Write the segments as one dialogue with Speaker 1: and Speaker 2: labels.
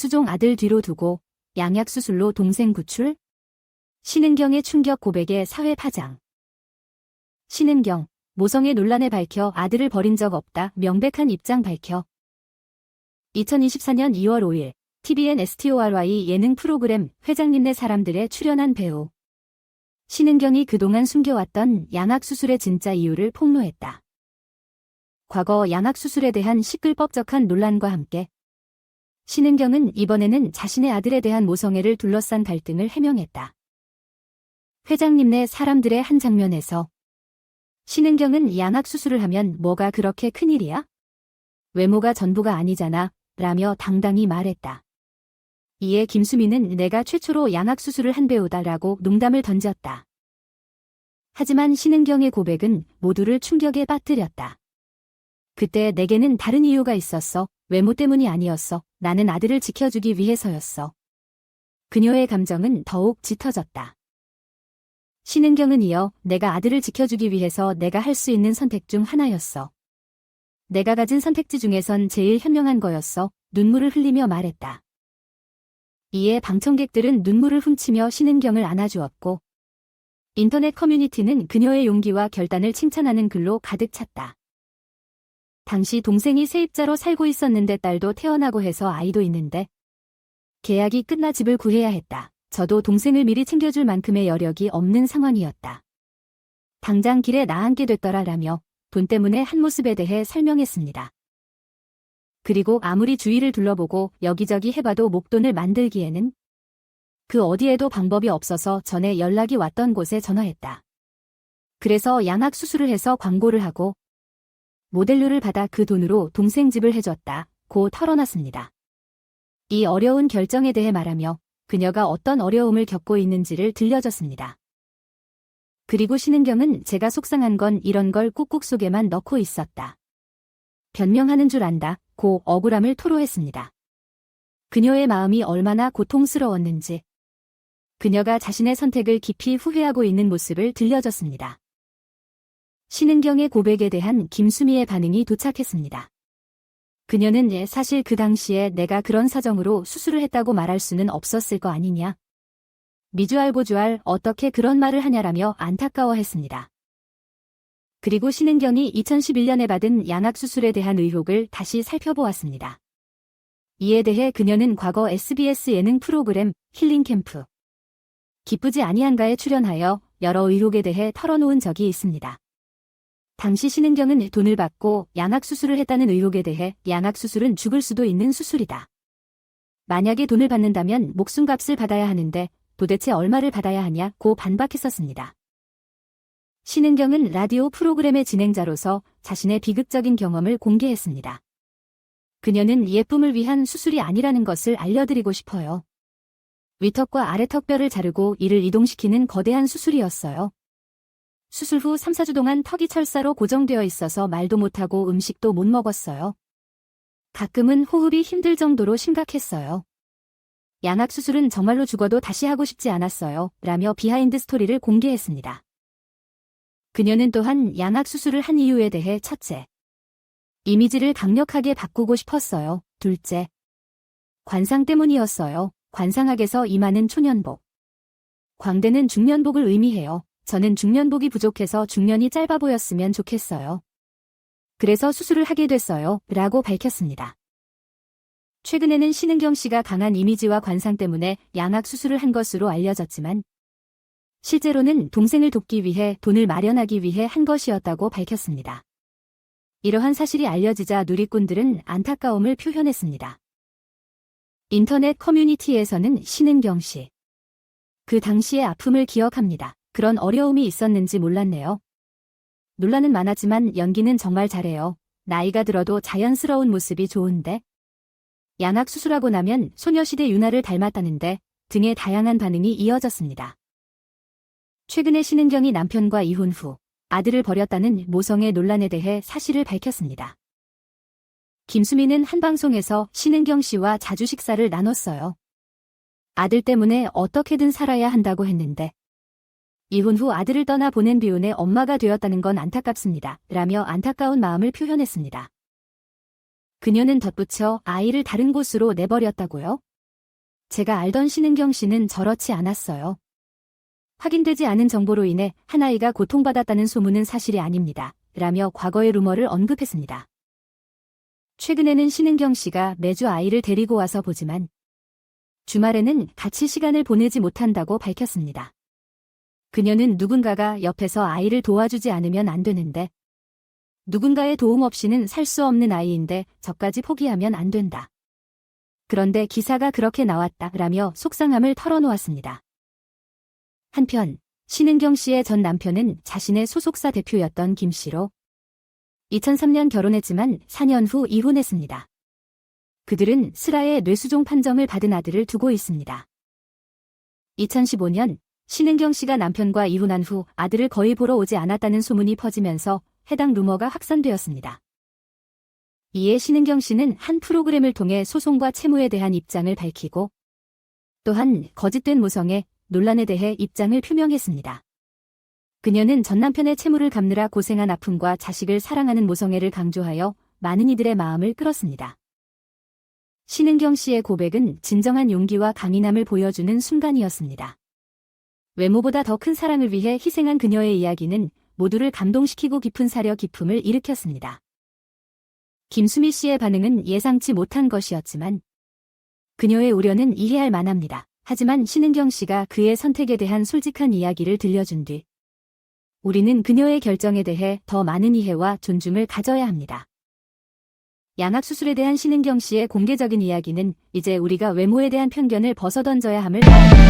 Speaker 1: 수종 아들 뒤로 두고 양약수술로 동생 구출? 신은경의 충격 고백에 사회 파장. 신은경, 모성애 논란에 밝혀 아들을 버린 적 없다 명백한 입장 밝혀. 2024년 2월 5일 TVN STORY 예능 프로그램 회장님네 사람들에 출연한 배우 신은경이 그동안 숨겨왔던 양악수술의 진짜 이유를 폭로했다. 과거 양악수술에 대한 시끌벅적한 논란과 함께 신은경은 이번에는 자신의 아들에 대한 모성애를 둘러싼 갈등을 해명했다. 회장님네 사람들의 한 장면에서 신은경은 양악수술을 하면 뭐가 그렇게 큰일이야? 외모가 전부가 아니잖아 라며 당당히 말했다. 이에 김수미는 내가 최초로 양악수술을 한 배우다라고 농담을 던졌다. 하지만 신은경의 고백은 모두를 충격에 빠뜨렸다. 그때 내게는 다른 이유가 있었어. 외모 때문이 아니었어. 나는 아들을 지켜주기 위해서였어. 그녀의 감정은 더욱 짙어졌다. 신은경은 이어 내가 아들을 지켜주기 위해서 내가 할 수 있는 선택 중 하나였어. 내가 가진 선택지 중에선 제일 현명한 거였어. 눈물을 흘리며 말했다. 이에 방청객들은 눈물을 훔치며 신은경을 안아주었고 인터넷 커뮤니티는 그녀의 용기와 결단을 칭찬하는 글로 가득 찼다. 당시 동생이 세입자로 살고 있었는데 딸도 태어나고 해서 아이도 있는데 계약이 끝나 집을 구해야 했다. 저도 동생을 미리 챙겨줄 만큼의 여력이 없는 상황이었다. 당장 길에 나앉게 됐더라라며 돈 때문에 한 모습에 대해 설명했습니다. 그리고 아무리 주위를 둘러보고 여기저기 해봐도 목돈을 만들기에는 그 어디에도 방법이 없어서 전에 연락이 왔던 곳에 전화했다. 그래서 양악수술을 해서 광고를 하고 모델료를 받아 그 돈으로 동생 집을 해줬다. 고 털어놨습니다. 이 어려운 결정에 대해 말하며 그녀가 어떤 어려움을 겪고 있는지를 들려줬습니다. 그리고 신은경은 제가 속상한 건 이런 걸 꾹꾹 속에만 넣고 있었다. 변명하는 줄 안다. 고 억울함을 토로했습니다. 그녀의 마음이 얼마나 고통스러웠는지 그녀가 자신의 선택을 깊이 후회하고 있는 모습을 들려줬습니다. 신은경의 고백에 대한 김수미의 반응이 도착했습니다. 그녀는 사실 그 당시에 내가 그런 사정으로 수술을 했다고 말할 수는 없었을 거 아니냐. 미주알고주알 어떻게 그런 말을 하냐라며 안타까워했습니다. 그리고 신은경이 2011년에 받은 양악수술에 대한 의혹을 다시 살펴보았습니다. 이에 대해 그녀는 과거 SBS 예능 프로그램 힐링캠프 기쁘지 아니한가에 출연하여 여러 의혹에 대해 털어놓은 적이 있습니다. 당시 신은경은 돈을 받고 양악수술을 했다는 의혹에 대해 양악수술은 죽을 수도 있는 수술이다. 만약에 돈을 받는다면 목숨값을 받아야 하는데 도대체 얼마를 받아야 하냐고 반박했었습니다. 신은경은 라디오 프로그램의 진행자로서 자신의 비극적인 경험을 공개했습니다. 그녀는 예쁨을 위한 수술이 아니라는 것을 알려드리고 싶어요. 위턱과 아래턱뼈를 자르고 이를 이동시키는 거대한 수술이었어요. 수술 후 3, 4주 동안 턱이 철사로 고정되어 있어서 말도 못하고 음식도 못 먹었어요. 가끔은 호흡이 힘들 정도로 심각했어요. 양악수술은 정말로 죽어도 다시 하고 싶지 않았어요. 라며 비하인드 스토리를 공개했습니다. 그녀는 또한 양악수술을 한 이유에 대해 첫째, 이미지를 강력하게 바꾸고 싶었어요. 둘째, 관상 때문이었어요. 관상학에서 임하는 초년복. 광대는 중년복을 의미해요. 저는 중년복이 부족해서 중년이 짧아 보였으면 좋겠어요. 그래서 수술을 하게 됐어요. 라고 밝혔습니다. 최근에는 신은경 씨가 강한 이미지와 관상 때문에 양악수술을 한 것으로 알려졌지만 실제로는 동생을 돕기 위해 돈을 마련하기 위해 한 것이었다고 밝혔습니다. 이러한 사실이 알려지자 누리꾼들은 안타까움을 표현했습니다. 인터넷 커뮤니티에서는 신은경 씨. 그 당시의 아픔을 기억합니다. 그런 어려움이 있었는지 몰랐네요. 논란은 많았지만 연기는 정말 잘해요. 나이가 들어도 자연스러운 모습이 좋은데. 양악수술하고 나면 소녀시대 유나를 닮았다는데 등의 다양한 반응이 이어졌습니다. 최근에 신은경이 남편과 이혼 후 아들을 버렸다는 모성애 논란에 대해 사실을 밝혔습니다. 김수미는 한 방송에서 신은경 씨와 자주 식사를 나눴어요. 아들 때문에 어떻게든 살아야 한다고 했는데 이혼 후 아들을 떠나 보낸 비운의 엄마가 되었다는 건 안타깝습니다. 라며 안타까운 마음을 표현했습니다. 그녀는 덧붙여 아이를 다른 곳으로 내버렸다고요? 제가 알던 신은경 씨는 저렇지 않았어요. 확인되지 않은 정보로 인해 한 아이가 고통받았다는 소문은 사실이 아닙니다. 라며 과거의 루머를 언급했습니다. 최근에는 신은경 씨가 매주 아이를 데리고 와서 보지만 주말에는 같이 시간을 보내지 못한다고 밝혔습니다. 그녀는 누군가가 옆에서 아이를 도와주지 않으면 안 되는데 누군가의 도움 없이는 살 수 없는 아이인데 저까지 포기하면 안 된다. 그런데 기사가 그렇게 나왔다라며 속상함을 털어놓았습니다. 한편 신은경 씨의 전 남편은 자신의 소속사 대표였던 김 씨로 2003년 결혼했지만 4년 후 이혼했습니다. 그들은 슬하의 뇌수종 판정을 받은 아들을 두고 있습니다. 2015년 신은경 씨가 남편과 이혼한 후 아들을 거의 보러 오지 않았다는 소문이 퍼지면서 해당 루머가 확산되었습니다. 이에 신은경 씨는 한 프로그램을 통해 소송과 채무에 대한 입장을 밝히고 또한 거짓된 모성애 논란에 대해 입장을 표명했습니다. 그녀는 전 남편의 채무를 갚느라 고생한 아픔과 자식을 사랑하는 모성애를 강조하여 많은 이들의 마음을 끌었습니다. 신은경 씨의 고백은 진정한 용기와 강인함을 보여주는 순간이었습니다. 외모보다 더 큰 사랑을 위해 희생한 그녀의 이야기는 모두를 감동시키고 깊은 사려 깊음을 일으켰습니다. 김수미 씨의 반응은 예상치 못한 것이었지만 그녀의 우려는 이해할 만합니다. 하지만 신은경 씨가 그의 선택에 대한 솔직한 이야기를 들려준 뒤 우리는 그녀의 결정에 대해 더 많은 이해와 존중을 가져야 합니다. 양악수술에 대한 신은경 씨의 공개적인 이야기는 이제 우리가 외모에 대한 편견을 벗어던져야 함을 아들을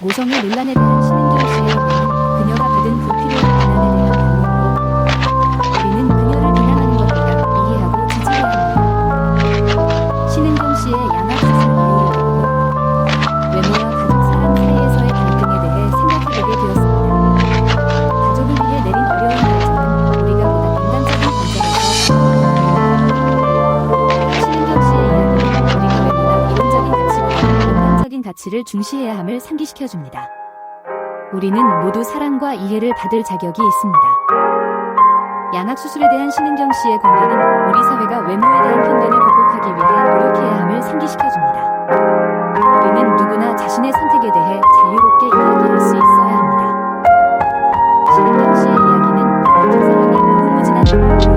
Speaker 1: 모성애 논란에 대한 신은경 씨의 의견은 그녀가 받은 불필요한 비난에 대한 반론이고 우리는 그녀를 비난하는 것보다 이해하고 지지해야 합니다. 신은경 씨의 양악수술 이유를 듣고 외모와 가족 사랑 사이에서의 갈등에 대해 생각해보게 되었습니다. 가족을 위해 내린 어려운 결정은 우리가 보다 인간적인 관점에서 신은경 씨의 이야기는 우리가 외모나 이론적인 가치보다 인간적인 가치를 중시해야 함을 상기시켜줍니다. 우리는 모두 사랑과 이해를 받을 자격이 있습니다. 양악수술에 대한 신은경 씨의 공개는 우리 사회가 외모에 대한 편견을 극복하기 위해 노력해야 함을 상기시켜줍니다. 우리는 누구나 자신의 선택에 대해 자유롭게 이야기할 수 있어야 합니다. 신은경 씨의 이야기는 가족 사랑의 무궁무진한